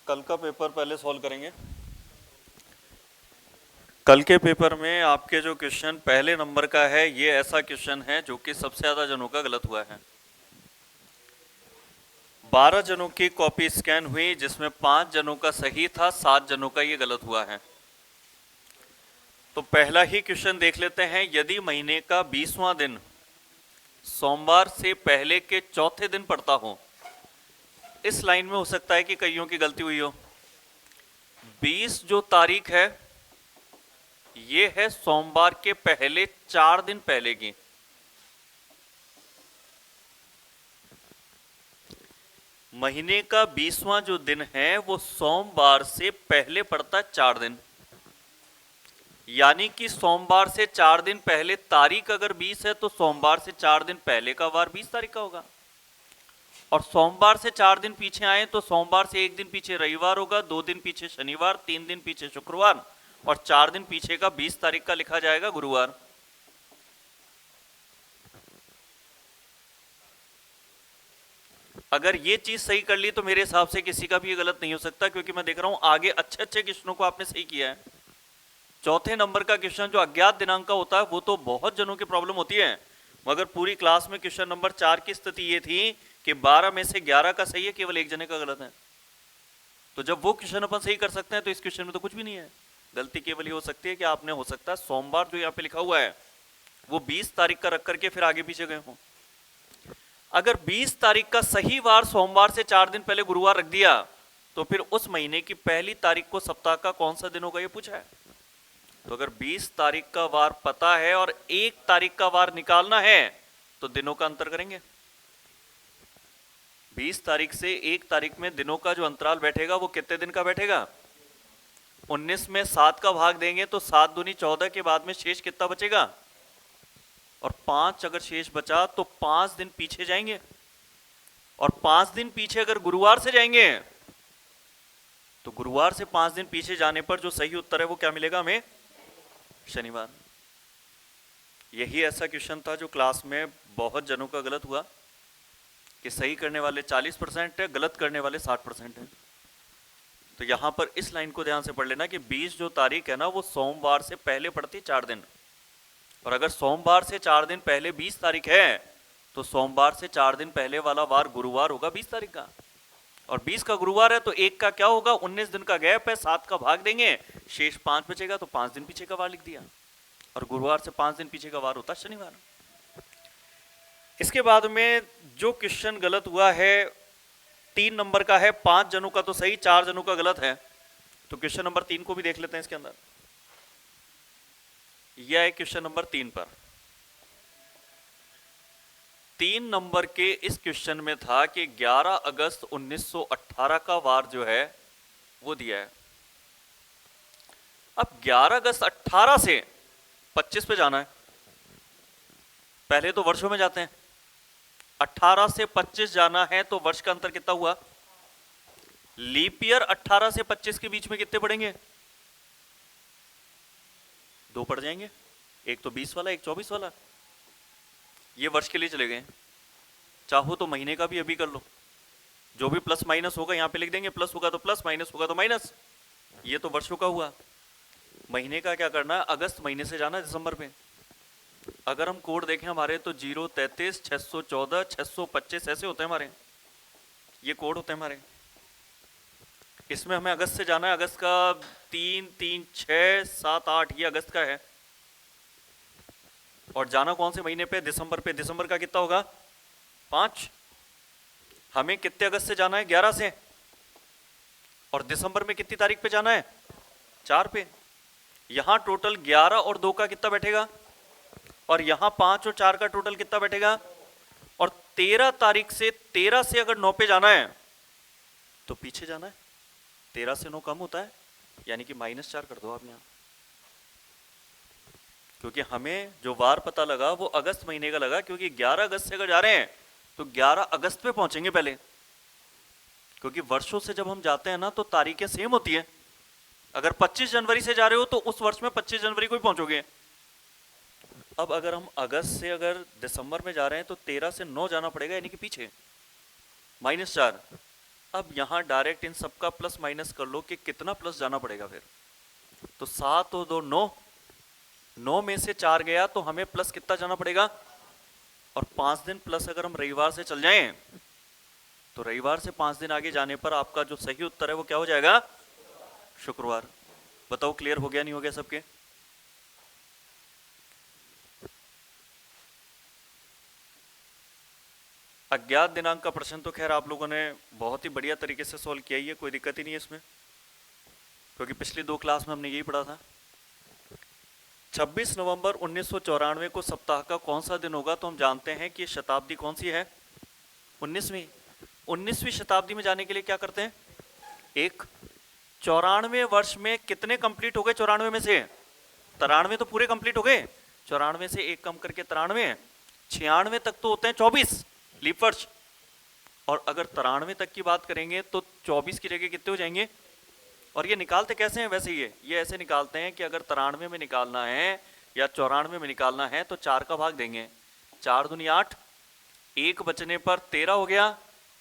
कल का पेपर पहले सॉल्व करेंगे। कल के पेपर में आपके जो क्वेश्चन पहले नंबर का है, ये ऐसा क्वेश्चन है जो कि सबसे ज्यादा जनों का गलत हुआ है। 12 जनों की कॉपी स्कैन हुई, जिसमें 5 जनों का सही था, 7 जनों का ये गलत हुआ है। तो पहला ही क्वेश्चन देख लेते हैं। यदि महीने का 20वां दिन सोमवार से पहले के चौथे दिन पड़ता हो, इस लाइन में हो सकता है कि कईयों की गलती हुई हो। 20 जो तारीख है, ये है सोमवार के पहले 4 दिन पहले की। महीने का 20वां जो दिन है वो सोमवार से पहले पड़ता है 4 दिन, यानी कि सोमवार से 4 दिन पहले तारीख अगर 20 है तो सोमवार से 4 दिन पहले का वार 20 तारीख का होगा। और सोमवार से 4 दिन पीछे आए तो सोमवार से 1 दिन पीछे रविवार होगा, 2 दिन पीछे शनिवार, 3 दिन पीछे शुक्रवार और 4 दिन पीछे का 20 तारीख का लिखा जाएगा गुरुवार। अगर ये चीज सही कर ली तो मेरे हिसाब से किसी का भी ये गलत नहीं हो सकता, क्योंकि मैं देख रहा हूं आगे अच्छे अच्छे क्वेश्चनों को आपने सही किया है। चौथे नंबर का क्वेश्चन जो अज्ञात दिनांक का होता है वो तो बहुत जनों की प्रॉब्लम होती है, मगर पूरी क्लास में क्वेश्चन नंबर 4 की स्थिति ये थी कि 12 में से 11 का सही है, केवल एक जने का गलत है। तो जब वो क्वेश्चन अपन सही कर सकते हैं तो इस क्वेश्चन में तो कुछ भी नहीं है। गलती केवल ये हो सकती है कि आपने हो सकता है सोमवार जो यहाँ पे लिखा हुआ है वो 20 तारीख का रख करके फिर आगे पीछे गए हों। अगर 20 तारीख का सही वार सोमवार से 4 दिन पहले गुरुवार रख दिया तो फिर उस महीने की पहली तारीख को सप्ताह का कौन सा दिन होगा ये पूछा है। तो अगर 20 तारीख का वार पता है और 1 तारीख का वार निकालना है तो दिनों का अंतर करेंगे। 20 तारीख से 1 तारीख में दिनों का जो अंतराल बैठेगा वो कितने दिन का बैठेगा? 19 में 7 का भाग देंगे तो 7 दूनी 14 के बाद में शेष कितना बचेगा? और 5 अगर शेष बचा तो 5 दिन पीछे जाएंगे, और 5 दिन पीछे अगर गुरुवार से जाएंगे तो गुरुवार से 5 दिन पीछे जाने पर जो सही उत्तर है वो क्या मिलेगा हमें? शनिवार। यही ऐसा क्वेश्चन था जो क्लास में बहुत जनों का गलत हुआ कि सही करने वाले 40% है, गलत करने वाले 60% है। तो यहां पर इस लाइन को ध्यान से पढ़ लेना कि 20 जो तारीख है ना वो सोमवार से पहले पड़ती 4 दिन, और अगर सोमवार से 4 दिन पहले 20 तारीख है तो सोमवार से 4 दिन पहले वाला वार गुरुवार होगा 20 तारीख का, और 20 का गुरुवार है तो 1 का क्या होगा? 19 दिन का गैप है, 7 का भाग देंगे, शेष 5 बचेगा तो 5 दिन पीछे का वार लिख दिया, और गुरुवार से 5 दिन पीछे का वार होता शनिवार। इसके बाद में जो क्वेश्चन गलत हुआ है 3 नंबर का है, 5 जनों का तो सही, 4 जनों का गलत है। तो क्वेश्चन नंबर 3 को भी देख लेते हैं। इसके अंदर यह है क्वेश्चन नंबर 3 पर। 3 नंबर के इस क्वेश्चन में था कि 11 अगस्त 1918 का वार जो है वो दिया है। अब 11 अगस्त 18 से 25 पे जाना है, पहले तो वर्षों में जाते हैं। 18 से 25 जाना है तो वर्ष का अंतर कितना हुआ? लीप ईयर 18 से 25 के बीच में कितने पड़ेंगे? 2 पड़ जाएंगे, एक तो 20 वाला, एक 24 वाला। ये वर्ष के लिए चले गए। चाहो तो महीने का भी अभी कर लो, जो भी प्लस माइनस होगा यहां पे लिख देंगे, प्लस होगा तो प्लस, माइनस होगा तो माइनस। ये तो वर्षों का हुआ। महीने का क्या करना है? अगस्त महीने से जाना है दिसंबर में। अगर हम कोड देखें हमारे तो 033 614 625 ऐसे होते हैं हमारे, ये कोड होते हैं हमारे। इसमें हमें अगस्त से जाना है। अगस्त का 3 3 6 7 8 ये अगस्त का है, और जाना कौन से महीने पे? दिसंबर पे। दिसंबर का कितना होगा? 5। हमें कितने अगस्त से जाना है? 11 से। और दिसंबर में कितनी तारीख पे जाना है? 4 पे। यहां टोटल 11 और 2 का कितना बैठेगा? और यहां 5 और 4 का टोटल कितना बैठेगा? और 13 तारीख से 13 से अगर 9 पे जाना है तो पीछे जाना है। 13 से 9 कम होता है, यानी कि -4 कर दो आप यहां, क्योंकि हमें जो वार पता लगा वो अगस्त महीने का लगा, क्योंकि 11 अगस्त से अगर जा रहे हैं तो 11 अगस्त पे पहुंचेंगे पहले, क्योंकि वर्षों से जब हम जाते हैं ना तो तारीखें सेम होती है। अगर 25 जनवरी से जा रहे हो तो उस वर्ष में 25 जनवरी को ही पहुंचोगे। अब अगर हम अगस्त से अगर दिसंबर में जा रहे हैं तो 13 से 9 जाना पड़ेगा, यानी कि पीछे -4। अब यहाँ डायरेक्ट इन सबका प्लस माइनस कर लो कि कितना प्लस जाना पड़ेगा फिर। तो 7 और 2 9, 9 में से 4 गया तो हमें प्लस कितना जाना पड़ेगा। और 5 दिन प्लस अगर हम रविवार से चल जाएं तो रविवार से 5 दिन आगे जाने पर आपका जो सही उत्तर है वो क्या हो जाएगा, शुक्रवार। बताओ क्लियर हो गया नहीं हो गया सबके। अज्ञात दिनांक का प्रश्न तो खैर आप लोगों ने बहुत ही बढ़िया तरीके से सॉल्व किया ही है, कोई दिक्कत ही नहीं है इसमें, क्योंकि पिछली 2 क्लास में हमने यही पढ़ा था। 26 नवंबर 1994 को सप्ताह का कौन सा दिन होगा। तो हम जानते हैं कि शताब्दी कौन सी है, 19वीं। 19वीं शताब्दी में जाने के लिए क्या करते हैं, एक 94 वर्ष में कितने कंप्लीट हो गए, 94 में से 93 तो पूरे कंप्लीट हो गए, 94 से एक कम करके 93, 96 तक तो होते हैं 24 लीप वर्ष। और अगर 93 तक की बात करेंगे तो 24 की जगह कितने हो जाएंगे। और ये निकालते कैसे हैं वैसे, ये ऐसे निकालते हैं कि अगर 93 में निकालना है या 94 में निकालना है तो 4 का भाग देंगे, 4 दूनी 8, 1 बचने पर 13 हो गया,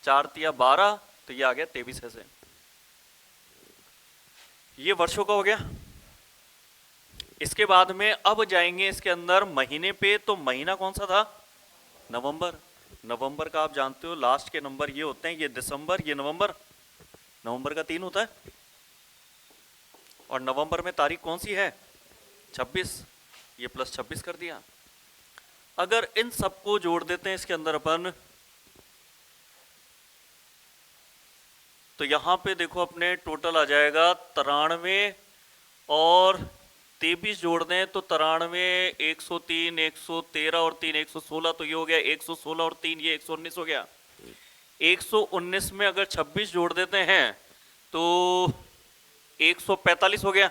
4 तिया 12, तो ये आ गया 23 ऐसे। ये वर्षों का हो गया। इसके बाद में अब जाएंगे इसके अंदर महीने पे, तो महीना कौन सा था, नवंबर। नवंबर का आप जानते हो लास्ट के नंबर ये होते हैं, ये दिसंबर ये नवंबर, नवंबर का 3 होता है। और नवंबर में तारीख कौन सी है, 26, ये प्लस 26 कर दिया। अगर इन सबको जोड़ देते हैं इसके अंदर अपन, तो यहां पे देखो अपने टोटल आ जाएगा 93 और 23 जोड़ दें तो 93, 103, 113 और 3 116, तो ये हो गया 116 और 3 ये 119 हो गया। 119 में अगर 26 जोड़ देते हैं तो 145 हो गया,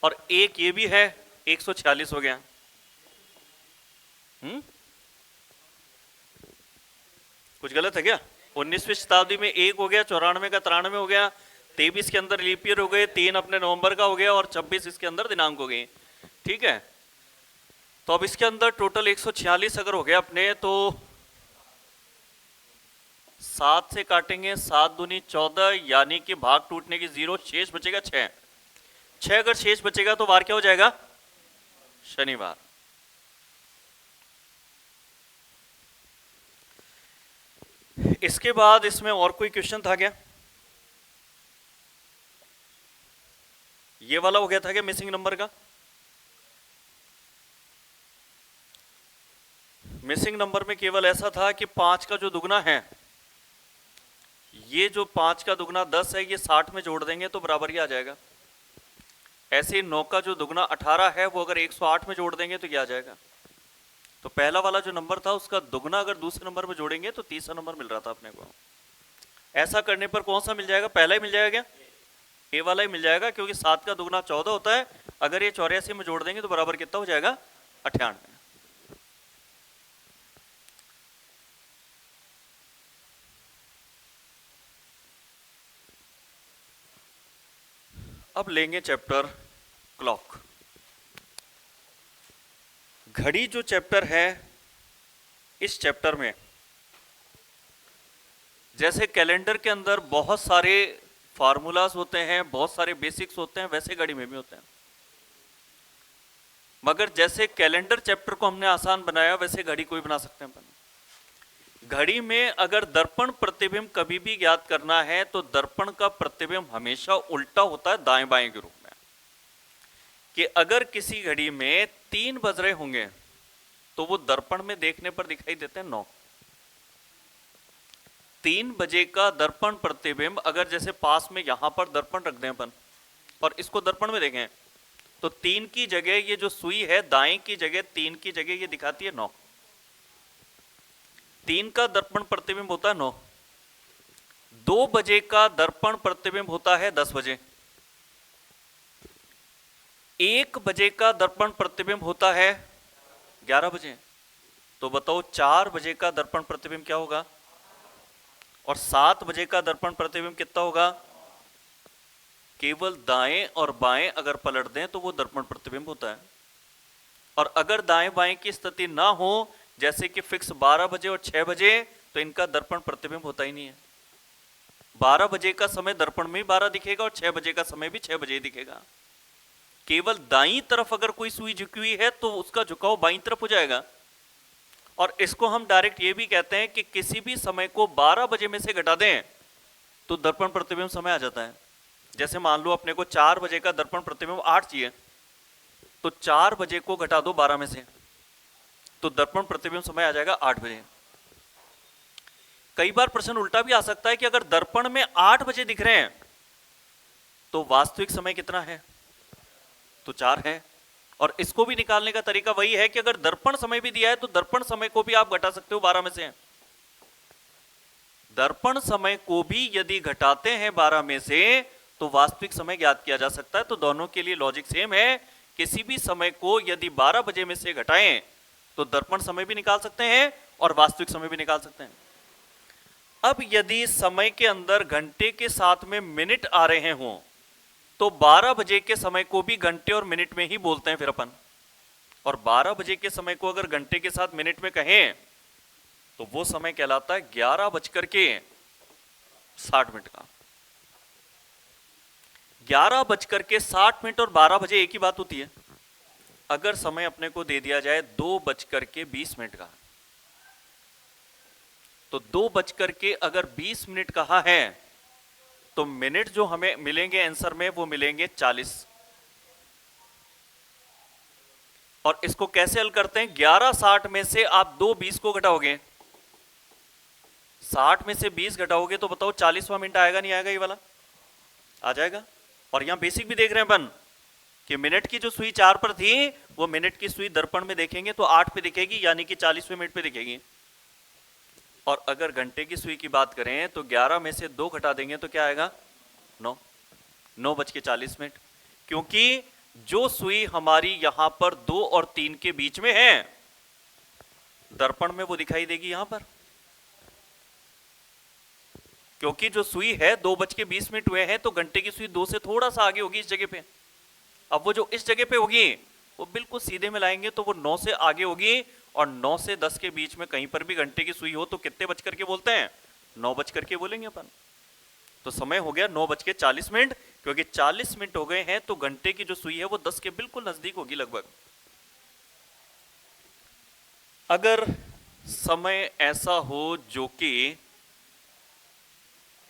और एक ये भी है 146 हो गया। कुछ गलत है क्या। 19वीं शताब्दी में 1 हो गया, 94 का 93 हो गया, 23 के अंदर लीप ईयर हो गए, 3 अपने नवंबर का हो गया, और 26 इसके अंदर दिनांक हो गए। ठीक है, तो अब इसके अंदर टोटल 146 अगर हो गया अपने, तो 7 से काटेंगे, 7 दूनी 14, यानी कि भाग टूटने की 0, शेष बचेगा 6। 6 अगर शेष बचेगा तो वार क्या हो जाएगा, शनिवार। इसके बाद इसमें और कोई क्वेश्चन था क्या, ये वाला हो गया था क्या मिसिंग नंबर का। मिसिंग नंबर में केवल ऐसा था कि 5 का जो दुगना है, ये जो 5 का दुगना 10 है, ये 60 में जोड़ देंगे तो बराबर ही आ जाएगा। ऐसे ही 9 का जो दुगना 18 है, वो अगर 108 में जोड़ देंगे तो ये आ जाएगा। तो पहला वाला जो नंबर था उसका दुगना अगर दूसरे नंबर में जोड़ेंगे तो तीसरा नंबर मिल रहा था अपने को। ऐसा करने पर कौन सा मिल जाएगा, पहला ही मिल जाएगा क्या, ए वाला ही मिल जाएगा, क्योंकि 7 का दुगना 14 होता है, अगर ये 84 में जोड़ देंगे तो बराबर कितना हो जाएगा, 98। अब लेंगे चैप्टर क्लॉक। घड़ी जो चैप्टर है, इस चैप्टर में जैसे कैलेंडर के अंदर बहुत सारे फार्मूलाज होते हैं, बहुत सारे बेसिक्स होते हैं, वैसे घड़ी में भी होते हैं। मगर जैसे कैलेंडर चैप्टर को हमने आसान बनाया, वैसे घड़ी को भी बना सकते हैं अपन। घड़ी में अगर दर्पण प्रतिबिंब कभी भी ज्ञात करना है तो दर्पण का प्रतिबिंब हमेशा उल्टा होता है, दाएं बाएं के रूप में। कि अगर किसी घड़ी में 3 बज रहे होंगे तो वो दर्पण में देखने पर दिखाई देते हैं 9। 3 बजे का दर्पण प्रतिबिंब अगर जैसे पास में यहां पर दर्पण रख दें अपन और इसको दर्पण में देखें तो 3 की जगह ये जो सुई है दाएं की जगह 3 की जगह ये दिखाती है 9। 3 का दर्पण प्रतिबिंब होता है 9। 2 बजे का दर्पण प्रतिबिंब होता है 10 बजे। 1 बजे का दर्पण प्रतिबिंब होता है 11 बजे। तो बताओ 4 बजे का दर्पण प्रतिबिंब क्या होगा, और 7 बजे का दर्पण प्रतिबिंब कितना होगा। केवल दाएं और बाएं अगर पलट दें तो वो दर्पण प्रतिबिंब होता है। और अगर दाएं बाएं की स्थिति ना हो, जैसे कि फिक्स 12 बजे और 6 बजे, तो इनका दर्पण प्रतिबिंब होता ही नहीं है। 12 बजे का समय दर्पण में 12 दिखेगा और 6 बजे का समय भी 6 बजे दिखेगा। केवल दाईं तरफ अगर कोई सुई झुकी हुई है तो उसका झुकाव बाईं तरफ हो जाएगा। और इसको हम डायरेक्ट ये भी कहते हैं कि किसी भी समय को 12 बजे में से घटा दें तो दर्पण प्रतिबिंब समय आ जाता है। जैसे मान लो अपने को 4 बजे का दर्पण प्रतिबिंब 8 चाहिए, तो 4 बजे को घटा दो 12 में से, तो दर्पण प्रतिबिंब समय आ जाएगा 8 बजे। कई बार प्रश्न उल्टा भी आ सकता है कि अगर दर्पण में 8 बजे दिख रहे हैं तो वास्तविक समय कितना है, तो 4 है। और इसको भी निकालने का तरीका वही है कि अगर दर्पण समय भी दिया है तो दर्पण समय को भी आप घटा सकते हो 12 में से। दर्पण समय को भी यदि घटाते हैं 12 में से तो वास्तविक समय ज्ञात किया जा सकता है। तो दोनों के लिए लॉजिक सेम है, किसी भी समय को यदि 12 बजे में से घटाएं तो दर्पण समय भी निकाल सकते हैं और वास्तविक समय भी निकाल सकते हैं। अब यदि समय के अंदर घंटे के साथ में मिनट आ रहे हों तो 12 बजे के समय को भी घंटे और मिनट में ही बोलते हैं फिर अपन। और 12 बजे के समय को अगर घंटे के साथ मिनट में कहें तो वो समय कहलाता है 11:60 का। 11:60 और 12 बजे एक ही बात होती है। अगर समय अपने को दे दिया जाए 2:20 का, तो 2:20 कहा है तो मिनट जो हमें मिलेंगे आंसर में वो मिलेंगे 40। और इसको कैसे हल करते हैं, 11:60 में से आप 2:20 को घटाओगे, 60 में से 20 घटाओगे तो बताओ 40वां मिनट आएगा नहीं आएगा, ये वाला आ जाएगा। और यहां बेसिक भी देख रहे हैं अपन कि मिनट की जो सुई 4 पर थी वो मिनट की सुई दर्पण में देखेंगे तो 8 पे दिखेगी, यानी कि 40वें मिनट पे दिखेगी। और अगर घंटे की सुई की बात करें तो 11 में से 2 घटा देंगे तो क्या आएगा, 9:40, क्योंकि जो सुई हमारी यहां पर 2 और 3 के बीच में है दर्पण में वो दिखाई देगी यहां पर, क्योंकि जो सुई है 2:20 हुए हैं तो घंटे की सुई 2 से थोड़ा सा आगे होगी इस जगह पे। अब वो जो इस जगह पे होगी वो बिल्कुल सीधे में लाएंगे तो वो 9 से आगे होगी, और 9 से 10 के बीच में कहीं पर भी घंटे की सुई हो तो कितने बज करके बोलते हैं, 9 बज करके बोलेंगे अपन। तो समय हो गया 9:40, क्योंकि 40 मिनट हो गए हैं तो घंटे की जो सुई है वो 10 के बिल्कुल नजदीक होगी लगभग। अगर समय ऐसा हो जो कि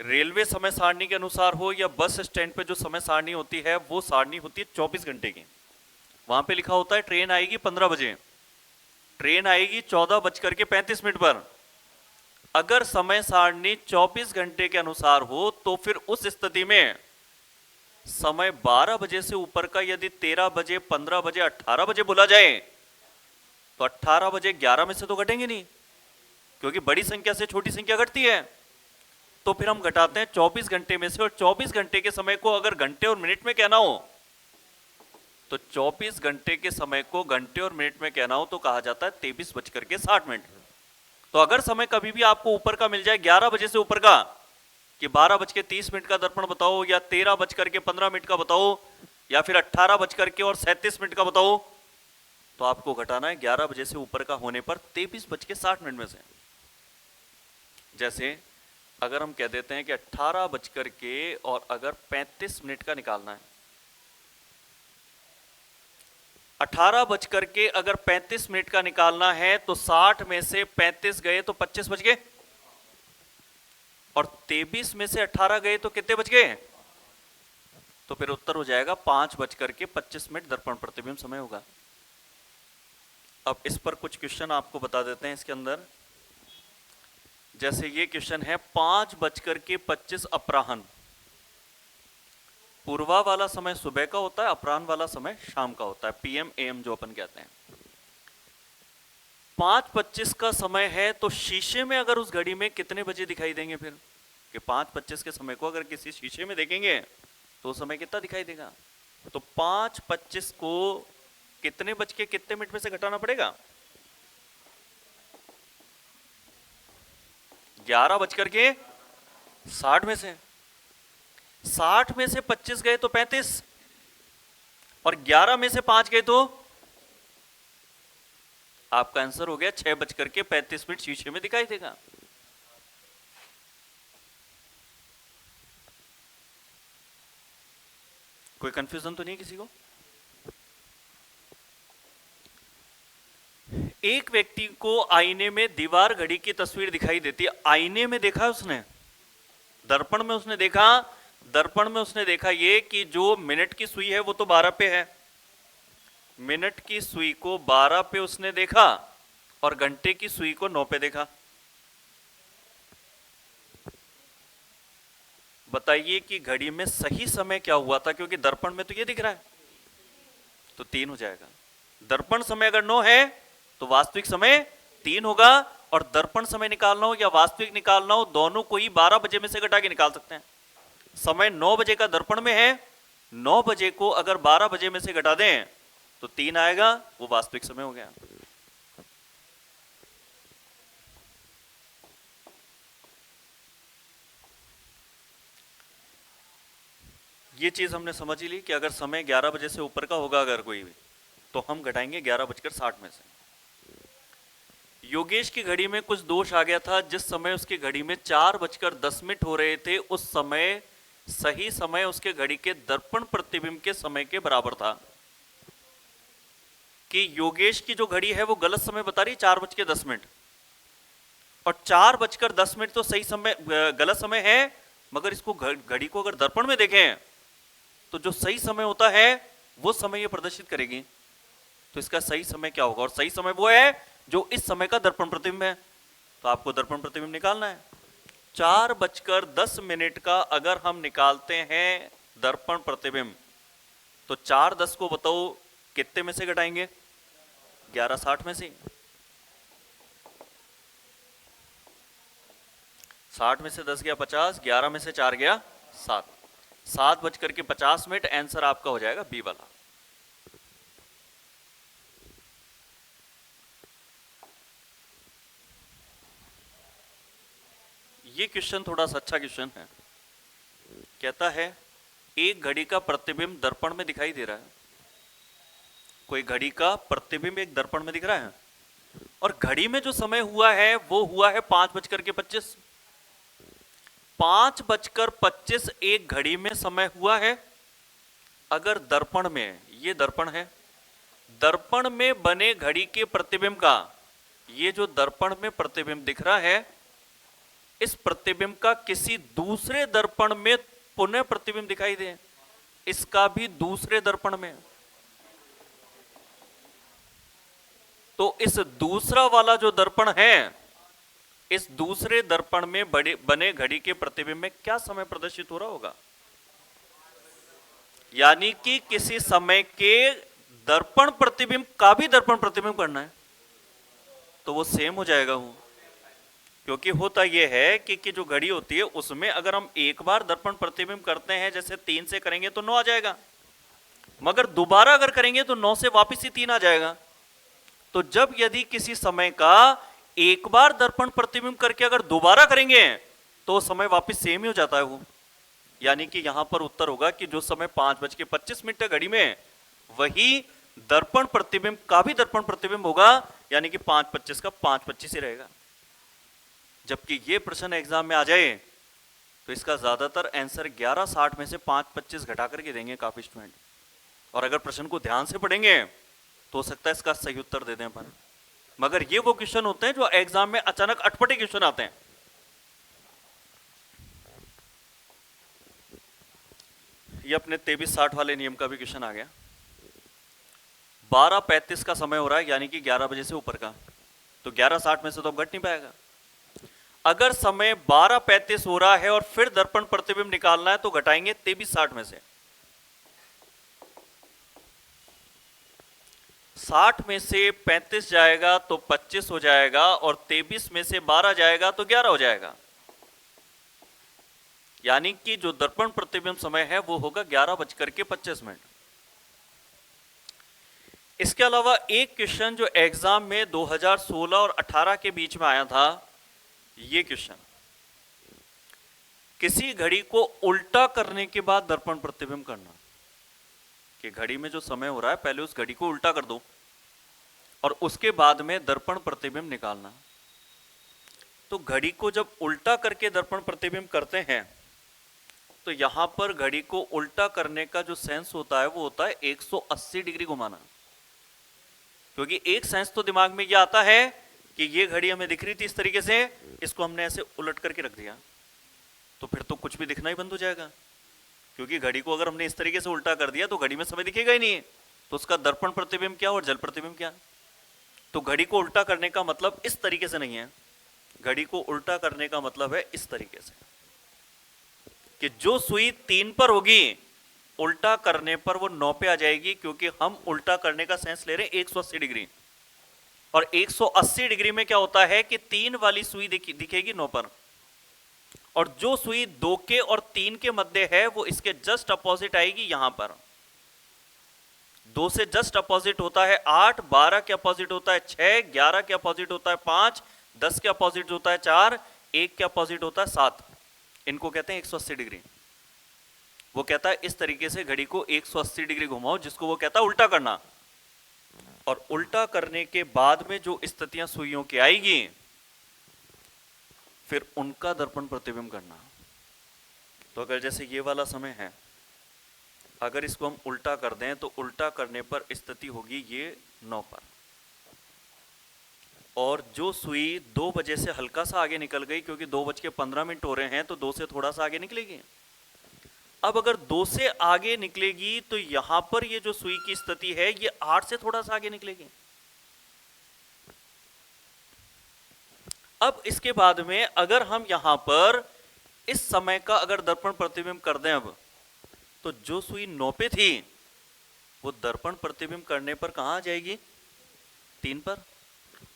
रेलवे समय सारणी के अनुसार हो या बस स्टैंड पे जो समय सारणी होती है वो सारणी होती है 24 घंटे की, वहां पे लिखा होता है ट्रेन आएगी 15 बजे, ट्रेन आएगी 14:35 पर। अगर समय सारणी 24 घंटे के अनुसार हो तो फिर उस स्थिति में समय 12 बजे से ऊपर का यदि 13 बजे, 15 बजे, 18 बजे बोला जाए तो 18 बजे 11 में से तो घटेंगे नहीं, क्योंकि बड़ी संख्या से छोटी संख्या घटती है। तो फिर हम घटाते हैं 24 घंटे में से, और 24 घंटे के समय को अगर घंटे और मिनट में कहना हो तो 24 घंटे के समय को घंटे और मिनट में कहना हो तो कहा जाता है 23:60। तो अगर समय कभी भी आपको ऊपर का मिल जाए 11 बजे से ऊपर का कि 12:30 का दर्पण बताओ, या 13:15 का बताओ, या फिर 18:37 का बताओ, तो आपको घटाना है 11 बजे से ऊपर का होने पर 23:60 में से। जैसे अगर हम कह देते हैं कि 18:35 का निकालना है, 18:35 का निकालना है तो 60 में से 35 गए तो 25 बच गए, और 23 में से 18 गए तो कितने बच गए, तो फिर उत्तर हो जाएगा 5:25 दर्पण प्रतिबिंब समय होगा। अब इस पर कुछ क्वेश्चन आपको बता देते हैं इसके अंदर। जैसे ये क्वेश्चन है 5:25 अपराह्न, पूर्वा वाला समय सुबह का होता है, अपराह्न वाला समय शाम का होता है, पीएम एएम जो अपन कहते हैं। 5:25 का समय है तो शीशे में अगर उस घड़ी में कितने बजे दिखाई देंगे फिर, कि 5:25 के समय को अगर किसी शीशे में देखेंगे तो समय कितना दिखाई देगा। तो 5:25 को कितने बज के कितने मिनट में से घटाना पड़ेगा, 11:60 में से। 60 में से 25 गए तो 35, और 11 में से 5 गए तो आपका आंसर हो गया 6:35 शीशे में दिखाई देगा। कोई कंफ्यूजन तो नहीं किसी को? एक व्यक्ति को आईने में दीवार घड़ी की तस्वीर दिखाई देती है। आईने में देखा है उसने, दर्पण में उसने देखा, दर्पण में उसने देखा ये कि जो मिनट की सुई है वो तो 12 पे है, मिनट की सुई को 12 पे उसने देखा और घंटे की सुई को 9 पे देखा। बताइए कि घड़ी में सही समय क्या हुआ था, क्योंकि दर्पण में तो ये दिख रहा है, तो 3 हो जाएगा। दर्पण समय अगर 9 है तो वास्तविक समय 3 होगा, और दर्पण समय निकालना हो या वास्तविक निकालना हो, दोनों को ही 12 बजे में से घटा के निकाल सकते हैं। समय 9 बजे का दर्पण में है, 9 बजे को अगर 12 बजे में से घटा दें तो 3 आएगा, वो वास्तविक समय हो गया। ये चीज हमने समझ ही ली कि अगर समय 11 बजे से ऊपर का होगा अगर कोई भी, तो हम घटाएंगे 11:60 में से। योगेश की घड़ी में कुछ दोष आ गया था, जिस समय उसकी घड़ी में 4:10 हो रहे थे, उस समय सही समय उसके घड़ी के दर्पण प्रतिबिंब के समय के बराबर था। कि योगेश की जो घड़ी है वो गलत समय बता रही है 4:10, और 4:10 तो सही समय, गलत समय है, मगर इसको घड़ी को अगर दर्पण में देखें तो जो सही समय होता है वो समय ये प्रदर्शित करेगी। तो इसका सही समय क्या होगा, और सही समय वो है जो इस समय का दर्पण प्रतिबिंब है। तो आपको दर्पण प्रतिबिंब निकालना है। 4:10 का अगर हम निकालते हैं दर्पण प्रतिबिंब, तो 4:10 को बताओ कितने में से घटाएंगे? 11:60 में से। 60 में से 10 गया 50, 11 में से 4 गया 7, 7:50 आंसर आपका हो जाएगा बी वाला। ये क्वेश्चन थोड़ा सा अच्छा क्वेश्चन है। कहता है एक घड़ी का प्रतिबिंब दर्पण में दिखाई दे रहा है, कोई घड़ी का प्रतिबिंब एक दर्पण में दिख रहा है, और घड़ी में जो समय हुआ है वो हुआ है 5:25। 5:25 एक घड़ी में समय हुआ है। अगर दर्पण में, ये दर्पण है, दर्पण में बने घड़ी के प्रतिबिंब का, ये जो दर्पण में प्रतिबिंब दिख रहा है, इस प्रतिबिंब का किसी दूसरे दर्पण में पुनः प्रतिबिंब दिखाई दे, इसका भी दूसरे दर्पण में, तो इस दूसरा वाला जो दर्पण है, इस दूसरे दर्पण में बने घड़ी के प्रतिबिंब में क्या समय प्रदर्शित हो रहा होगा? यानी कि किसी समय के दर्पण प्रतिबिंब का भी दर्पण प्रतिबिंब करना है, तो वो सेम हो जाएगा वो। क्योंकि होता यह है कि जो घड़ी होती है उसमें अगर हम एक बार दर्पण प्रतिबिंब करते हैं, जैसे 3 से करेंगे तो 9 आ जाएगा, मगर दोबारा अगर करेंगे तो 9 से वापस ही 3 आ जाएगा। तो जब यदि किसी समय का एक बार दर्पण प्रतिबिंब करके अगर दोबारा करेंगे तो समय वापस सेम ही हो जाता है वो। यानी कि यहां पर उत्तर होगा कि जो समय 5:25 है घड़ी में, वही दर्पण प्रतिबिंब का भी दर्पण प्रतिबिंब होगा, यानी कि 5:25 का 5:25 ही रहेगा। जबकि ये प्रश्न एग्जाम में आ जाए तो इसका ज्यादातर आंसर 11:60 में से 5:25 घटा करके देंगे काफी स्टूडेंट, और अगर प्रश्न को ध्यान से पढ़ेंगे तो हो सकता है इसका सही उत्तर दे दें अपन। मगर ये वो क्वेश्चन होते हैं जो एग्जाम में अचानक अटपटे क्वेश्चन आते हैं। ये अपने 23:60 वाले नियम का भी क्वेश्चन आ गया। 12:35 का समय हो रहा है, यानी कि 11 बजे से ऊपर का, तो 11:60 में से तो घट नहीं पाएगा। अगर समय 12:35 हो रहा है और फिर दर्पण प्रतिबिंब निकालना है तो घटाएंगे 23:60 में से। 60 में से 35 जाएगा तो 25 हो जाएगा, और 23 में से 12 जाएगा तो 11 हो जाएगा। यानी कि जो दर्पण प्रतिबिंब समय है वो होगा 11:25। इसके अलावा एक क्वेश्चन जो एग्जाम में 2016 और 18 के बीच में आया था, ये क्वेश्चन, किसी घड़ी को उल्टा करने के बाद दर्पण प्रतिबिंब करना, कि घड़ी में जो समय हो रहा है पहले उस घड़ी को उल्टा कर दो और उसके बाद में दर्पण प्रतिबिंब निकालना। तो घड़ी को जब उल्टा करके दर्पण प्रतिबिंब करते हैं तो यहां पर घड़ी को उल्टा करने का जो सेंस होता है वो होता है 180 डिग्री घुमाना, क्योंकि एक सेंस तो दिमाग में ये आता है कि ये घड़ी हमें दिख रही थी इस तरीके से, इसको हमने ऐसे उलट करके रख दिया, तो फिर तो कुछ भी दिखना ही बंद हो जाएगा, क्योंकि घड़ी को अगर हमने इस तरीके से उल्टा कर दिया तो घड़ी में समय दिखेगा ही नहीं, तो उसका दर्पण प्रतिबिंब क्या और जल प्रतिबिंब क्या। तो घड़ी को उल्टा करने का मतलब इस तरीके से नहीं है, घड़ी को उल्टा करने का मतलब है इस तरीके से कि जो सुई 3 पर होगी उल्टा करने पर वो 9 पे आ जाएगी, क्योंकि हम उल्टा करने का सेंस ले रहे हैं 180 डिग्री, और 180 डिग्री में क्या होता है कि 3 वाली सुई दिखेगी 9 पर, और जो सुई 2 के और 3 के मध्य है वो इसके जस्ट अपोजिट आएगी यहां पर। 2 से जस्ट अपोजिट होता है 8, 12 के अपोजिट होता है 6, 11 के अपोजिट होता है 5, 10 के अपोजिट होता है 4, 1 के अपोजिट होता है 7। इनको कहते हैं 180 डिग्री। वो कहता है इस तरीके से घड़ी को 180 डिग्री घुमाओ, जिसको वो कहता है उल्टा करना। और उल्टा करने के बाद में जो स्थितियां सुइयों की आएगी फिर उनका दर्पण प्रतिबिंब करना। तो अगर जैसे ये वाला समय है, अगर इसको हम उल्टा कर दें तो उल्टा करने पर स्थिति होगी ये 9 पर, और जो सुई 2 बजे से हल्का सा आगे निकल गई, क्योंकि 2:15 हो रहे हैं तो 2 से थोड़ा सा आगे निकलेगी। अब अगर 2 से आगे निकलेगी तो यहां पर ये जो सुई की स्थिति है ये 8 से थोड़ा सा आगे निकलेगी। अब इसके बाद में अगर हम यहां पर इस समय का अगर दर्पण प्रतिबिंब कर दें, अब तो जो सुई 9 पे थी वो दर्पण प्रतिबिंब करने पर कहां आ जाएगी 3 पर,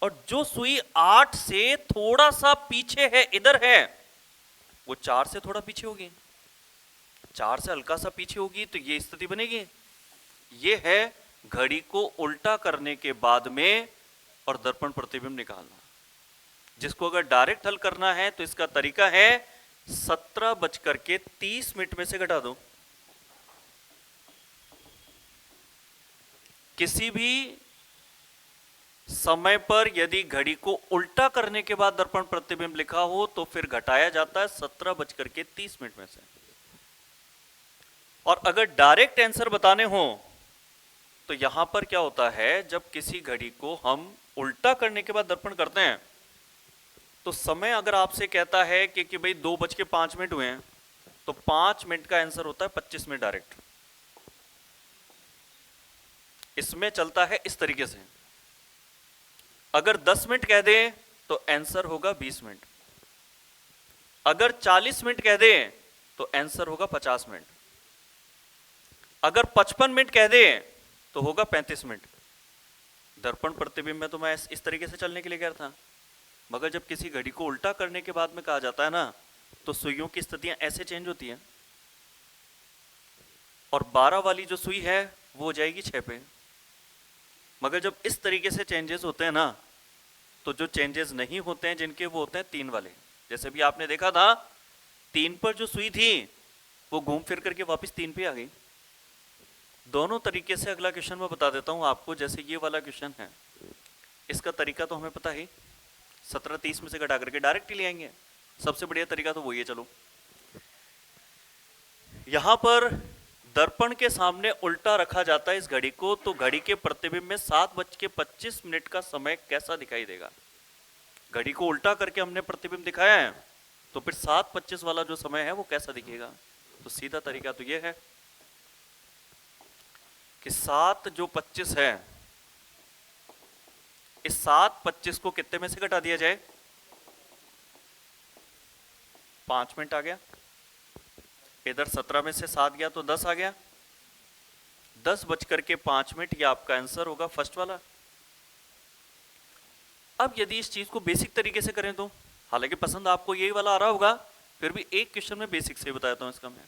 और जो सुई 8 से थोड़ा सा पीछे है, इधर है, वो 4 से थोड़ा पीछे होगी, 4 से हल्का सा पीछे होगी, तो ये स्थिति बनेगी। ये है घड़ी को उल्टा करने के बाद में और दर्पण प्रतिबिंब निकालना, जिसको अगर डायरेक्ट हल करना है तो इसका तरीका है 17:30 में से घटा दो। किसी भी समय पर यदि घड़ी को उल्टा करने के बाद दर्पण प्रतिबिंब लिखा हो तो फिर घटाया जाता है 17:30 में से। और अगर डायरेक्ट आंसर बताने हो तो यहां पर क्या होता है, जब किसी घड़ी को हम उल्टा करने के बाद दर्पण करते हैं तो समय अगर आपसे कहता है कि भाई 2:05 हुए हैं, तो 5 मिनट का आंसर होता है 25 मिनट डायरेक्ट। इसमें चलता है इस तरीके से, अगर 10 मिनट कह दे तो आंसर होगा 20 मिनट, अगर 40 मिनट कह दे तो आंसर होगा 50 मिनट, अगर 55 मिनट कह दे तो होगा 35 मिनट। दर्पण प्रतिबिंब में तो मैं इस तरीके से चलने के लिए कह रहा था, मगर जब किसी घड़ी को उल्टा करने के बाद में कहा जाता है ना, तो सुइयों की स्थितियां ऐसे चेंज होती हैं, और 12 वाली जो सुई है वो हो जाएगी 6 पे। मगर जब इस तरीके से चेंजेस होते हैं ना, तो जो चेंजेस नहीं होते हैं जिनके, वो होते हैं 3 वाले। जैसे भी आपने देखा था 3 पर जो सुई थी वो घूम फिर करके वापस 3 पे आ गई। दोनों तरीके से अगला क्वेश्चन मैं बता देता हूं आपको। जैसे ये वाला क्वेश्चन है, इसका तरीका तो हमें पता है, 17:30 में से घटा करके डायरेक्ट ही ले आएंगे। सबसे बढ़िया तरीका तो वही है। चलो, यहां पर दर्पण के सामने उल्टा रखा जाता है इस घड़ी को, तो घड़ी के प्रतिबिंब में 7:25 का समय कैसा दिखाई देगा। घड़ी को उल्टा करके हमने प्रतिबिंब दिखाया है, तो फिर 7:25 वाला जो समय है वो कैसा दिखेगा। तो सीधा तरीका तो ये है कि 7:25 है, इस 7:25 को कितने में से घटा दिया जाए, 5 मिनट आ गया, इधर 17 में से 7 गया तो 10 आ गया, 10:05 ये आपका आंसर होगा फर्स्ट वाला। अब यदि इस चीज को बेसिक तरीके से करें तो, हालांकि पसंद आपको यही वाला आ रहा होगा, फिर भी एक क्वेश्चन में बेसिक से बताता हूं इसका मैं।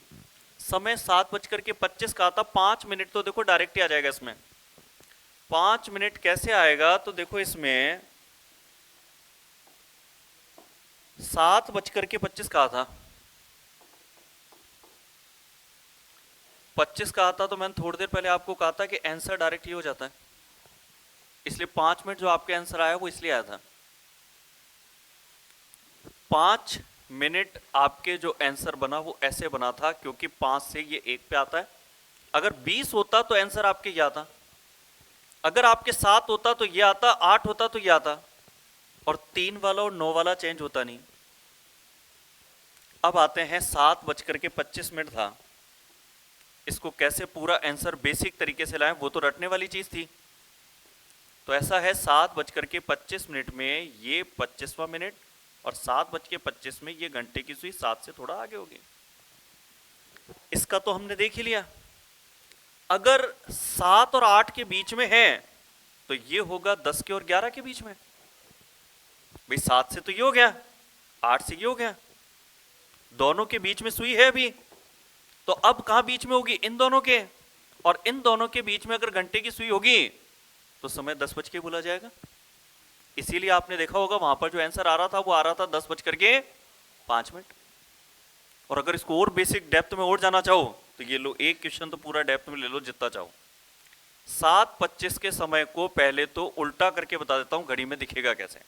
समय 7:25 का आता, 5 मिनट तो देखो डायरेक्ट ही आ जाएगा इसमें। 5 मिनट कैसे आएगा, तो देखो इसमें 7:25 का था, 25 का आता, तो मैंने थोड़ी देर पहले आपको कहा था कि आंसर डायरेक्ट ही हो जाता है, इसलिए 5 मिनट जो आपके आंसर आया वो इसलिए आया था। 5 मिनट आपके जो आंसर बना वो ऐसे बना था, क्योंकि 5 से ये 1 पे आता है। अगर 20 होता तो आंसर आपके ये आता, अगर आपके 7 होता तो ये आता, 8 होता तो ये आता, और 3 वाला और 9 वाला चेंज होता नहीं। अब आते हैं 7:25 था, इसको कैसे पूरा आंसर बेसिक तरीके से लाएं, वो तो रटने वाली चीज थी। तो ऐसा है 7:25 में ये 25वां मिनट, और 7:25 में ये घंटे की सुई 7 से थोड़ा आगे होगी। इसका तो हमने देख ही लिया। अगर 7 और 8 के बीच में है तो ये होगा 10 के और 11 के बीच में। भाई 7 से तो ये हो गया, 8 से ये हो गया, दोनों के बीच में सुई है अभी। तो अब कहां बीच में होगी? इन दोनों के, और इन दोनों के बीच में अगर घंटे की सुई होगी तो समय 10 बज के बोला जाएगा। इसीलिए आपने देखा होगा वहां पर जो आंसर आ रहा था वो आ रहा था 10:05। और अगर इसको और बेसिक डेप्थ में और जाना चाहो तो ये लो, एक क्वेश्चन तो पूरा डेप्थ में ले लो जितना चाहो। 7:25 के समय को पहले तो उल्टा करके बता देता हूं, घड़ी में दिखेगा कैसे।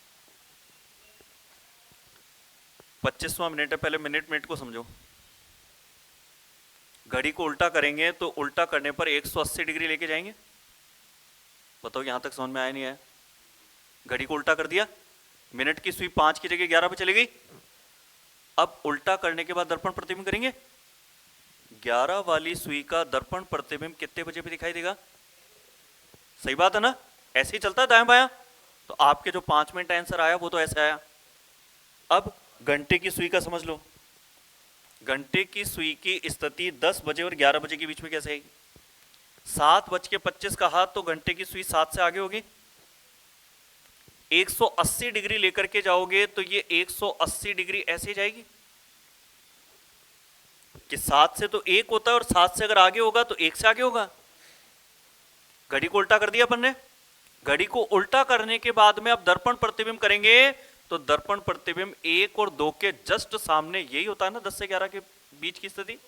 25वां मिनट है, पहले मिनट को समझो। घड़ी को उल्टा करेंगे तो उल्टा करने पर 180 डिग्री लेके जाएंगे। बताओ यहां तक समझ में आया नहीं आया? घड़ी को उल्टा कर दिया, मिनट की सुई 5 की जगह 11 पे चली गई। अब उल्टा करने के बाद दर्पण प्रतिबिंब करेंगे, 11 वाली सुई का दर्पण प्रतिबिंब कितने बजे पे दिखाई देगा? सही बात है ना? ऐसे ही चलता है दाएं बायां। तो आपके जो 5 मिनट आंसर आया वो तो ऐसे आया। अब घंटे की सुई का समझ लो, घंटे की सुई की स्थिति 10 बजे और 11 बजे के बीच में कैसे आएगी? 7:25 का हाथ तो घंटे की सुई 7 से आगे होगी। 180 डिग्री लेकर के जाओगे तो ये 180 डिग्री ऐसे जाएगी कि 7 से तो 1 होता है, और 7 से अगर आगे होगा तो 1 से आगे होगा। घड़ी को उल्टा कर दिया अपन ने। घड़ी को उल्टा करने के बाद में अब दर्पण प्रतिबिंब करेंगे तो दर्पण प्रतिबिंब 1 और 2 के जस्ट सामने, यही होता है ना 10 से 11 के बीच की स्थिति।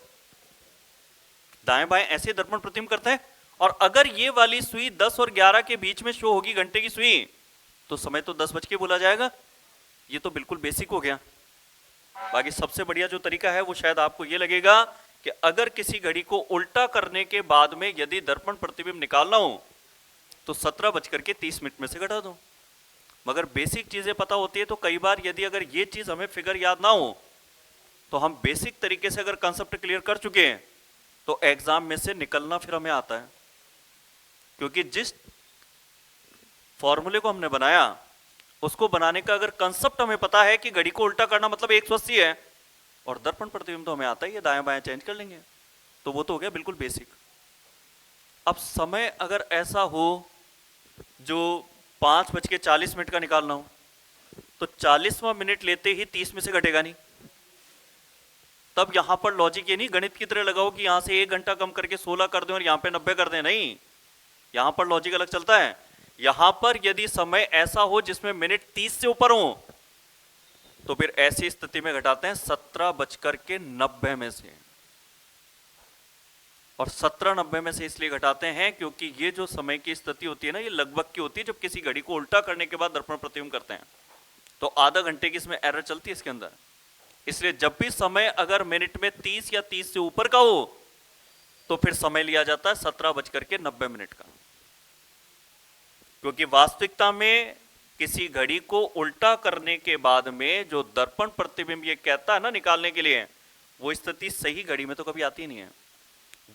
दाएं बाएं ऐसे दर्पण प्रतिबिंब करते हैं। और अगर ये वाली सुई 10 और 11 के बीच में शो होगी घंटे की सुई, तो समय तो 10 बज के बोला जाएगा। ये तो बिल्कुल बेसिक हो गया। बाकी सबसे बढ़िया जो तरीका है वो शायद आपको ये लगेगा कि अगर किसी घड़ी को उल्टा करने के बाद में यदि दर्पण प्रतिबिंब निकालना हो तो 17:30 में से घटा दो। मगर बेसिक चीजें पता होती है तो कई बार यदि अगर ये चीज हमें फिगर याद ना हो तो हम बेसिक तरीके से अगर कंसेप्ट क्लियर कर चुके हैं तो एग्जाम में से निकलना फिर हमें आता है। क्योंकि जिस फॉर्मूले को हमने बनाया उसको बनाने का अगर कंसेप्ट हमें पता है कि घड़ी को उल्टा करना मतलब 180 है, और दर्पण प्रतिबिंब तो हमें आता ही है, दाएं बाएं चेंज कर लेंगे, तो वो तो हो गया बिल्कुल बेसिक। अब समय अगर ऐसा हो जो 5:40 का निकालना हो तो 40वां मिनट लेते ही 30 में से घटेगा नहीं। तब यहां पर लॉजिक ये नहीं गणित की तरह लगाओ कि यहां से 1 घंटा कम करके 16 कर दें और यहां पे 90 कर दें, नहीं, यहां पर लॉजिक अलग चलता है। यहां पर यदि समय ऐसा हो जिसमें मिनट 30 से ऊपर हो तो फिर ऐसी स्थिति में घटाते हैं 17:90 में से। और 17:90 में से इसलिए घटाते हैं क्योंकि ये जो समय की स्थिति होती है ना, ये लगभग की होती है जब किसी घड़ी को उल्टा करने के बाद दर्पण प्रतिबिंब करते हैं, तो आधा घंटे की इसमें एरर चलती है इसके अंदर। इसलिए जब भी समय अगर मिनट में 30 या 30 से ऊपर का हो तो फिर समय लिया जाता है 17:90 का। क्योंकि वास्तविकता में किसी घड़ी को उल्टा करने के बाद में जो दर्पण प्रतिबिंब ये कहता है ना निकालने के लिए, वो स्थिति सही घड़ी में तो कभी आती नहीं है।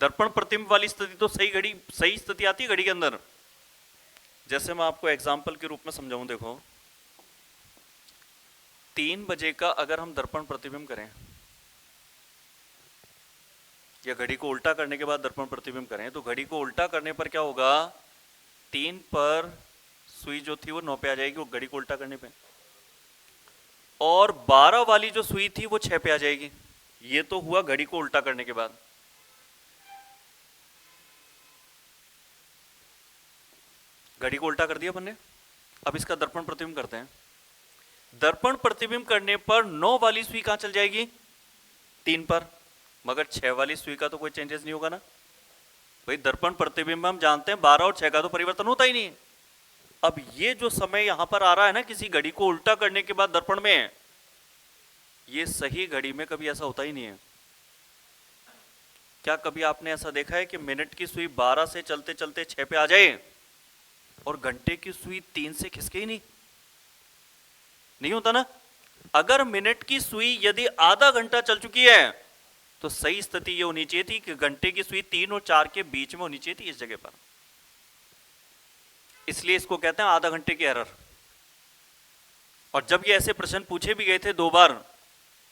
दर्पण प्रतिबिंब वाली स्थिति तो सही स्थिति आती है घड़ी के अंदर। जैसे मैं आपको एग्जाम्पल के रूप में समझाऊं, देखो 3 बजे का अगर हम दर्पण प्रतिबिंब करें या घड़ी को उल्टा करने के बाद दर्पण प्रतिबिंब करें तो घड़ी को उल्टा करने पर क्या होगा, 3 पर सुई जो थी वो 9 पे आ जाएगी वो घड़ी को उल्टा करने पे, और 12 वाली जो सुई थी वो 6 पे आ जाएगी। ये तो हुआ घड़ी को उल्टा करने के बाद। घड़ी को उल्टा कर दिया अपन ने। अब इसका दर्पण प्रतिबिंब करते हैं। दर्पण प्रतिबिंब करने पर 9 वाली सुई कहां चल जाएगी, 3 पर, मगर 6 वाली सुई का तो कोई चेंजेस नहीं होगा ना भाई। दर्पण प्रतिबिंब हम जानते हैं 12 और 6 का तो परिवर्तन होता ही नहीं। अब ये जो समय यहां पर आ रहा है ना किसी घड़ी को उल्टा करने के बाद दर्पण में, ये सही घड़ी में कभी ऐसा होता ही नहीं है। क्या कभी आपने ऐसा देखा है कि मिनट की सुई 12 से चलते चलते 6 पे आ जाए और घंटे की सुई 3 से खिसके ही नहीं? नहीं होता ना। अगर मिनट की सुई यदि आधा घंटा चल चुकी है तो सही स्थिति ये होनी चाहिए थी कि घंटे की सुई 3 और 4 के बीच में होनी चाहिए थी, इस जगह पर। इसलिए इसको कहते हैं आधा घंटे की एरर। और जब ये ऐसे प्रश्न पूछे भी गए थे 2 बार,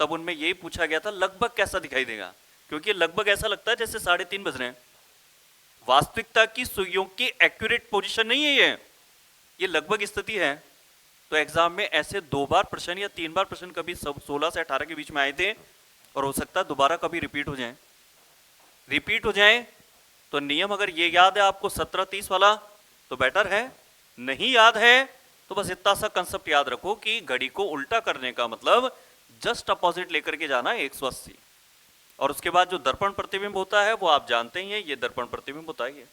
तब उनमें यही पूछा गया था लगभग कैसा दिखाई देगा, क्योंकि लगभग ऐसा लगता है जैसे 3:30 बज रहे हैं। वास्तविकता की सुइयों की एक्यूरेट पोजीशन नहीं है ये लगभग स्थिति है। तो एग्जाम में ऐसे 2 बार प्रश्न या 3 बार प्रश्न कभी 16 से 18 के बीच में आए थे, और हो सकता है दोबारा कभी रिपीट हो जाए। रिपीट हो जाए तो नियम अगर ये याद है आपको 17:30 वाला तो बेटर है, नहीं याद है तो बस इतना सा कंसेप्ट याद रखो कि घड़ी को उल्टा करने का मतलब जस्ट अपोजिट लेकर के जाना 180। और उसके बाद जो दर्पण प्रतिबिंब होता है वो आप जानते ही हैं, ये दर्पण प्रतिबिंब होता है।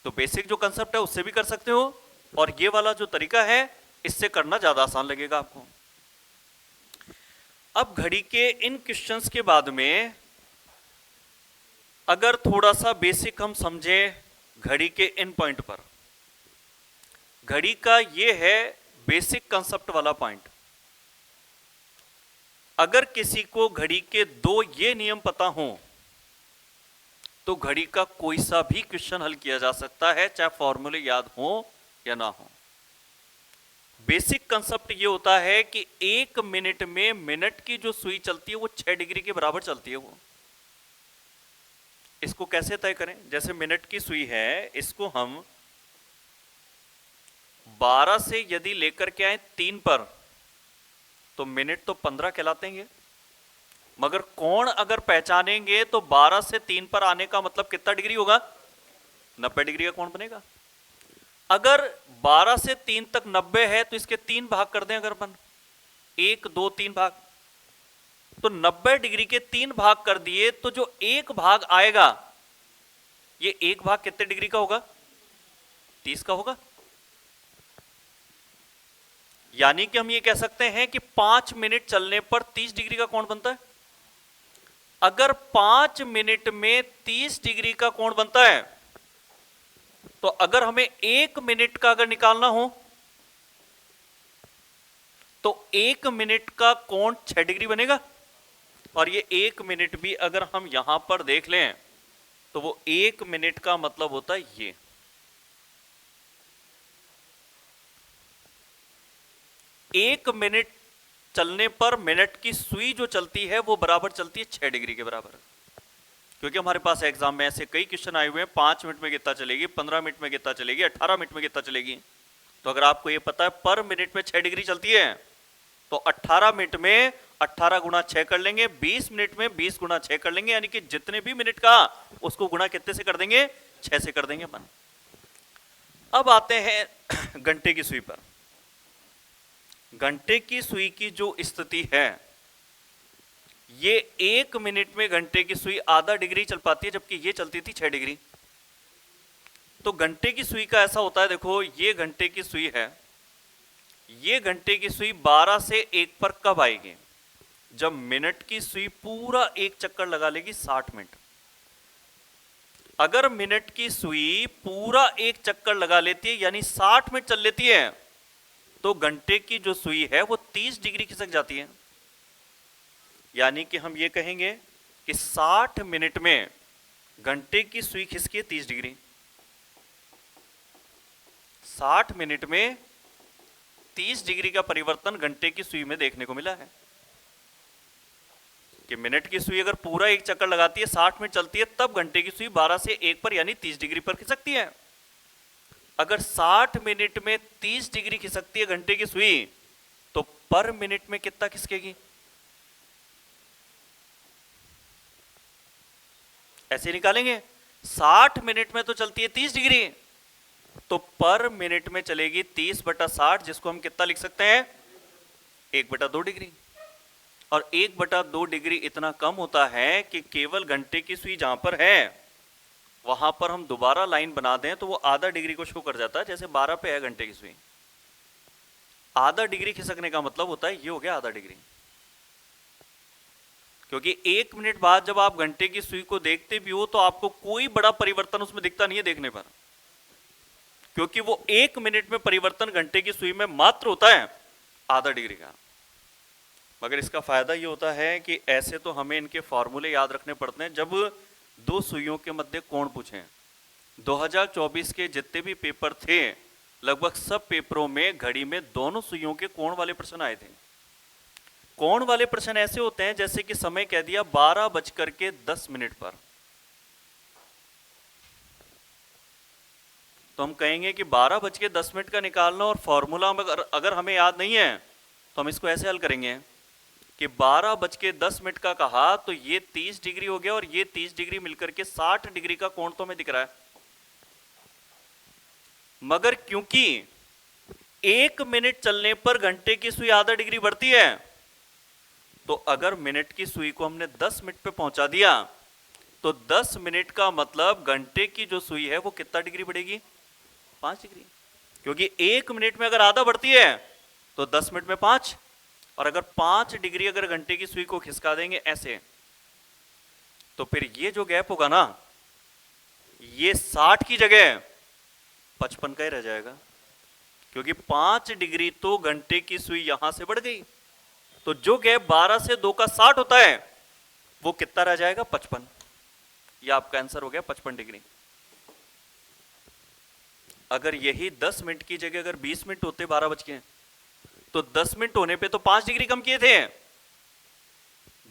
तो बेसिक जो कंसेप्ट है उससे भी कर सकते हो, और ये वाला जो तरीका है इससे करना ज्यादा आसान लगेगा आपको। अब घड़ी के इन क्वेश्चंस के बाद में अगर थोड़ा सा बेसिक हम समझें घड़ी के इन पॉइंट पर, घड़ी का ये है बेसिक कंसेप्ट वाला पॉइंट। अगर किसी को घड़ी के 2 ये नियम पता हो तो घड़ी का कोई सा भी क्वेश्चन हल किया जा सकता है, चाहे फॉर्मूले याद हो या ना हो। बेसिक कंसेप्ट ये होता है कि 1 मिनट में मिनट की जो सुई चलती है वो 6 डिग्री के बराबर चलती है वो। इसको कैसे तय करें? जैसे मिनट की सुई है, इसको हम 12 से यदि लेकर के आए 3 पर तो मिनट तो 15 कहलाते हैं। मगर कोण अगर पहचानेंगे तो 12 से 3 पर आने का मतलब कितना डिग्री होगा? 90 डिग्री का कोण बनेगा। अगर 12 से 3 तक 90 है तो इसके 3 भाग कर दें अगर अपन, 1 2 3 भाग, तो 90 डिग्री के 3 भाग कर दिए तो जो एक भाग आएगा, ये एक भाग कितने डिग्री का होगा? 30 का होगा। यानी कि हम ये कह सकते हैं कि 5 मिनट चलने पर 30 डिग्री का कोण बनता है। अगर 5 मिनट में 30 डिग्री का कोण बनता है तो अगर हमें 1 मिनट का अगर निकालना हो तो 1 मिनट का कोण 6 डिग्री बनेगा। और ये 1 मिनट भी अगर हम यहां पर देख लें तो वो 1 मिनट का मतलब होता है ये। एक मिनट चलने पर मिनट की सुई जो चलती है वो बराबर चलती है 6 डिग्री के बराबर। क्योंकि हमारे पास एग्जाम में ऐसे कई क्वेश्चन आए हुए हैं, 5 मिनट में कितना चलेगी, 15 मिनट में कितना चलेगी, 18 मिनट में कितना चलेगी। तो अगर आपको ये पता है पर मिनट में 6 डिग्री चलती है तो 18 मिनट में 18 गुणा 6 कर लेंगे, 20 मिनट में 20 गुणा 6 कर लेंगे, यानी कि जितने भी मिनट का उसको गुणा कितने से कर देंगे? 6 से कर देंगे अपन। अब आते हैं घंटे की सुई पर। घंटे की सुई की जो स्थिति है, ये 1 मिनट में घंटे की सुई आधा डिग्री चल पाती है, जबकि ये चलती थी 6 डिग्री। तो घंटे की सुई का ऐसा होता है, देखो ये घंटे की सुई है, ये घंटे की सुई 12 से 1 पर कब आएगी? जब मिनट की सुई पूरा एक चक्कर लगा लेगी 60 मिनट। अगर मिनट की सुई पूरा एक चक्कर लगा लेती है यानी 60 मिनट चल लेती है तो घंटे की जो सुई है वो 30 डिग्री खिसक जाती है। यानी कि हम ये कहेंगे कि 60 मिनट में घंटे की सुई खिसकी है 30 डिग्री। 60 मिनट में 30 डिग्री का परिवर्तन घंटे की सुई में देखने को मिला है कि मिनट की सुई अगर पूरा एक चक्कर लगाती है 60 मिनट चलती है तब घंटे की सुई 12 से 1 पर यानी 30 डिग्री पर खिसकती है। अगर 60 मिनट में 30 डिग्री खिसकती है घंटे की सुई तो पर मिनट में कितना खिसकेगी? ऐसे निकालेंगे, 60 मिनट में तो चलती है 30 डिग्री, तो पर मिनट में चलेगी 30/60, जिसको हम कितना लिख सकते हैं? 1/2 डिग्री। और 1/2 डिग्री इतना कम होता है कि केवल घंटे की सुई जहां पर है वहां पर हम दोबारा लाइन बना दें तो वो आधा डिग्री को शो कर जाता है, जैसे 12 पे है घंटे की सुई। आधा डिग्री खिसकने का मतलब होता है ये हो गया आधा डिग्री, क्योंकि 1 मिनट बाद जब आप घंटे की सुई को देखते भी हो तो आपको कोई बड़ा परिवर्तन उसमें दिखता नहीं है देखने पर, क्योंकि वो 1 मिनट में परिवर्तन घंटे की सुई में मात्र होता है आधा डिग्री का। मगर इसका फायदा ये होता है कि ऐसे तो हमें इनके फॉर्मूले याद रखने पड़ते हैं जब दो सुइयों के मध्य कोण पूछें। 2024 के जितने भी पेपर थे लगभग सब पेपरों में घड़ी में दोनों सुइयों के कोण वाले प्रश्न आए थे। कोण वाले प्रश्न ऐसे होते हैं जैसे कि समय कह दिया 12:10 पर, तो हम कहेंगे कि 12:10 का निकालना और फॉर्मूला अगर हमें याद नहीं है तो हम इसको ऐसे हल करेंगे कि 12:10 का कहा तो ये 30 डिग्री हो गया और ये 30 डिग्री मिलकर के 60 डिग्री का कोण तो हमें दिख रहा है। मगर क्योंकि 1 मिनट चलने पर घंटे की सुई आधा डिग्री बढ़ती है, तो अगर मिनट की सुई को हमने 10 मिनट पे पहुंचा दिया तो 10 मिनट का मतलब घंटे की जो सुई है वो कितना डिग्री बढ़ेगी? 5 डिग्री, क्योंकि 1 मिनट में अगर आधा बढ़ती है तो 10 मिनट में 5, और अगर 5 डिग्री अगर घंटे की सुई को खिसका देंगे ऐसे, तो फिर ये जो गैप होगा ना ये 60 की जगह 55 का ही रह जाएगा, क्योंकि 5 डिग्री तो घंटे की सुई यहां से बढ़ गई। तो जो गैप 12 से 2 का 60 होता है वो कितना रह जाएगा? 55। ये आपका आंसर हो गया 55 डिग्री। अगर यही 10 मिनट की जगह अगर 20 मिनट होते 12 बज के, तो 10 मिनट होने पे तो 5 डिग्री कम किए थे।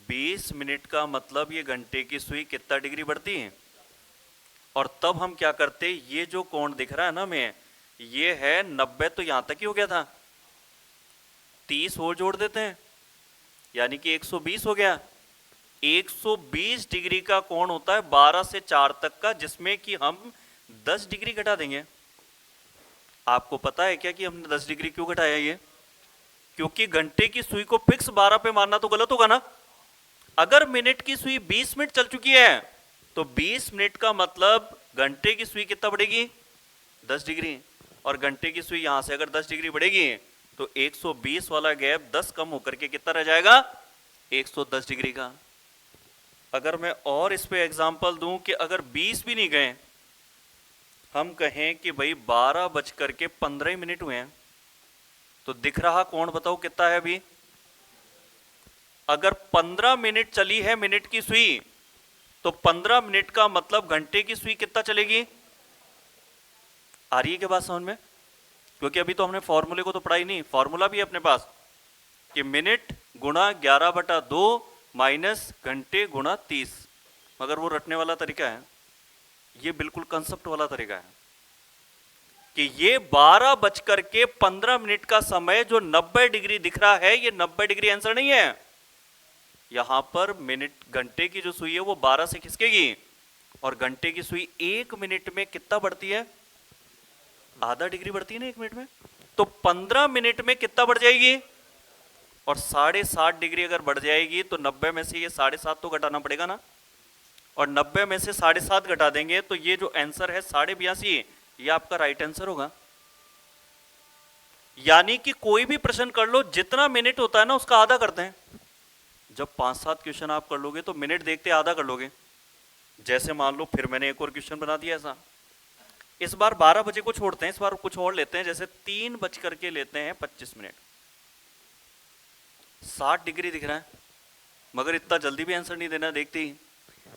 20 मिनट का मतलब ये घंटे की सुई कितना डिग्री बढ़ती है। और तब हम क्या करते, ये जो कोण दिख रहा है ना हमें, ये है 90, तो यहां तक ही हो गया था, 30 और जोड़ देते हैं यानी कि 120 हो गया। 120 डिग्री का कोण होता है 12 से 4 तक का, जिसमें कि हम 10 डिग्री घटा देंगे। आपको पता है क्या कि हमने 10 डिग्री क्यों घटाया? ये क्योंकि घंटे की सुई को फिक्स 12 पे मानना तो गलत होगा ना। अगर मिनट की सुई 20 मिनट चल चुकी है तो 20 मिनट का मतलब घंटे की सुई कितना बढ़ेगी? 10 डिग्री। और घंटे की सुई यहां से अगर 10 डिग्री बढ़ेगी तो 120 वाला गैप 10 कम होकर के कितना रह जाएगा? 110 डिग्री का। अगर मैं और इस पे एग्जांपल दूं कि अगर 20 भी नहीं गए, हम कहें कि भाई 12:15 हुए हैं, तो दिख रहा कोण बताओ कितना है अभी? अगर 15 मिनट चली है मिनट की सुई, तो 15 मिनट का मतलब घंटे की सुई कितना चलेगी? आ रही है क्या बात समझ में? क्योंकि अभी तो हमने फॉर्मूले को तो पढ़ा ही नहीं। फॉर्मूला भी है अपने पास कि मिनट गुणा 11/2 माइनस घंटे गुणा 30, मगर वो रटने वाला तरीका है, ये बिल्कुल कंसेप्ट वाला तरीका है कि ये 12:15 का समय जो 90 डिग्री दिख रहा है, ये 90 डिग्री आंसर नहीं है। यहां पर मिनट घंटे की जो सुई है वो 12 से खिसकेगी और घंटे की सुई 1 मिनट में कितना बढ़ती है? आधा डिग्री बढ़ती है ना 1 मिनट में। तो 15 मिनट में कितना बढ़ जाएगी? और 7.5 डिग्री अगर बढ़ जाएगी तो 90 में से ये 7.5 तो घटाना पड़ेगा ना, और 90 में से 7.5 घटा देंगे तो ये जो आंसर है 82.5, ये आपका राइट आंसर होगा। यानी कि कोई भी प्रश्न कर लो, जितना मिनट होता है ना उसका आधा करते हैं। जब 5-7 क्वेश्चन आप कर लोगे तो मिनट देखते आधा कर लोगे। जैसे मान लो फिर मैंने एक और क्वेश्चन बना दिया ऐसा, इस बार 12 बजे को छोड़ते हैं, इस बार कुछ और लेते हैं, जैसे 3 बज करके लेते हैं 25 मिनट। 60 डिग्री दिख रहा है, मगर इतना जल्दी भी आंसर नहीं देना, देखते ही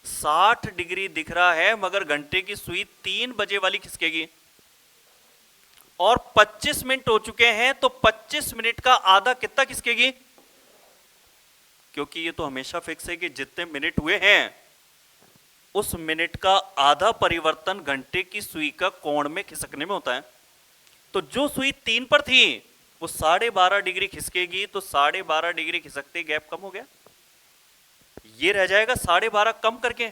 60 डिग्री दिख रहा है, मगर घंटे की सुई 3 बजे वाली खिसकेगी और 25 मिनट हो चुके हैं, तो 25 मिनट का आधा कितना खिसकेगी? क्योंकि ये तो हमेशा फिक्स है कि जितने मिनट हुए हैं उस मिनट का आधा परिवर्तन घंटे की सुई का कोण में खिसकने में होता है। तो जो सुई 3 पर थी वो 12.5 डिग्री खिसकेगी, तो 12.5 डिग्री खिसकते गैप कम हो गया, ये रह जाएगा 12.5 कम करके।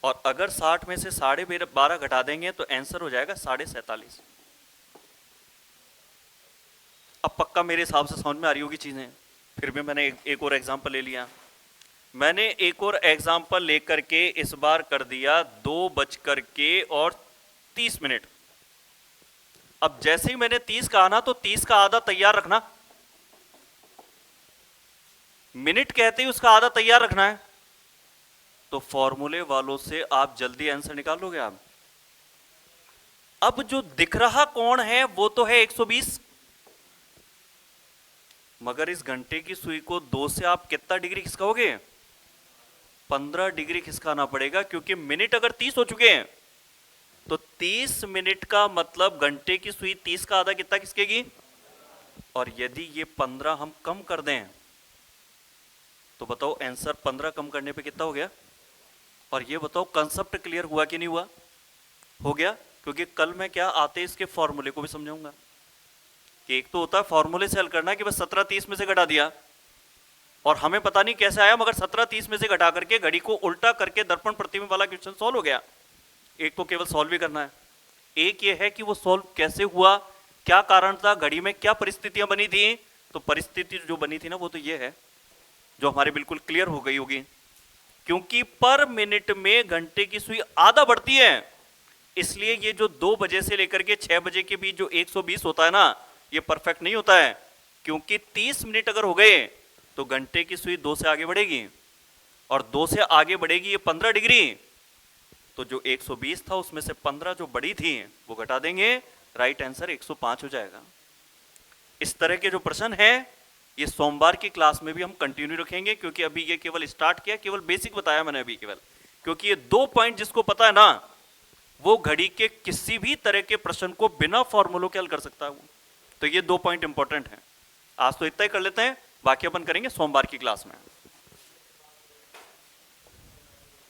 और अगर 60 में से 12.5 घटा देंगे तो आंसर हो जाएगा 47.5। अब पक्का मेरे हिसाब से समझ में आ रही होगी चीजें, फिर भी मैंने एक और एग्जांपल ले लिया। मैंने एक और एग्जांपल लेकर के इस बार कर दिया 2:30 अब जैसे ही मैंने 30 कहा ना, तो 30 का आधा तैयार रखना, मिनट कहते ही उसका आधा तैयार रखना है, तो फॉर्मूले वालों से आप जल्दी आंसर निकाल लोगे आप। अब जो दिख रहा कोण है वो तो है 120, मगर इस घंटे की सुई को 2 से आप कितना डिग्री खिसकाओगे? 15 डिग्री खिसकाना पड़ेगा, क्योंकि मिनट अगर 30 हो चुके हैं तो 30 मिनट का मतलब घंटे की सुई 30 का आधा कितना खिसकेगी? और यदि ये 15 हम कम कर दें तो बताओ आंसर 15 कम करने पे कितना हो गया? और ये बताओ कंसेप्ट क्लियर हुआ कि नहीं हुआ? हो गया, क्योंकि कल मैं क्या आते इसके फॉर्मूले को भी समझाऊंगा कि एक तो होता है फॉर्मूले से हल करना कि बस 17:30 में से घटा दिया और हमें पता नहीं कैसे आया, मगर 17:30 में से घटा करके घड़ी को उल्टा करके दर्पण प्रतिबिंब वाला क्वेश्चन सॉल्व हो गया। एक तो केवल सॉल्व ही करना है, एक ये है कि वो सॉल्व कैसे हुआ, क्या कारण था, घड़ी में क्या परिस्थितियां बनी थी। तो परिस्थिति जो बनी थी ना वो तो ये है जो हमारे बिल्कुल क्लियर हो गई होगी, क्योंकि पर मिनट में घंटे की सुई आधा बढ़ती है, इसलिए ये जो 2 बजे से लेकर के 6 बजे के बीच जो 120 होता है ना, ये परफेक्ट नहीं होता है, क्योंकि 30 मिनट अगर हो गए तो घंटे की सुई 2 से आगे बढ़ेगी और 2 से आगे बढ़ेगी ये 15 डिग्री, तो जो 120 था उसमें से 15 जो बड़ी थी वो घटा देंगे, राइट आंसर 105 हो जाएगा। इस तरह के जो प्रश्न है ये सोमवार की क्लास में भी हम कंटिन्यू रखेंगे, क्योंकि अभी ये केवल स्टार्ट किया, केवल बेसिक बताया मैंने अभी केवल, क्योंकि ये 2 पॉइंट जिसको पता है ना वो घड़ी के किसी भी तरह के प्रश्न को बिना फॉर्मूलों के हल कर सकता है वो। तो ये 2 पॉइंट इंपॉर्टेंट हैं। आज तो इतना ही कर लेते हैं, बाकी अपन करेंगे सोमवार की क्लास में।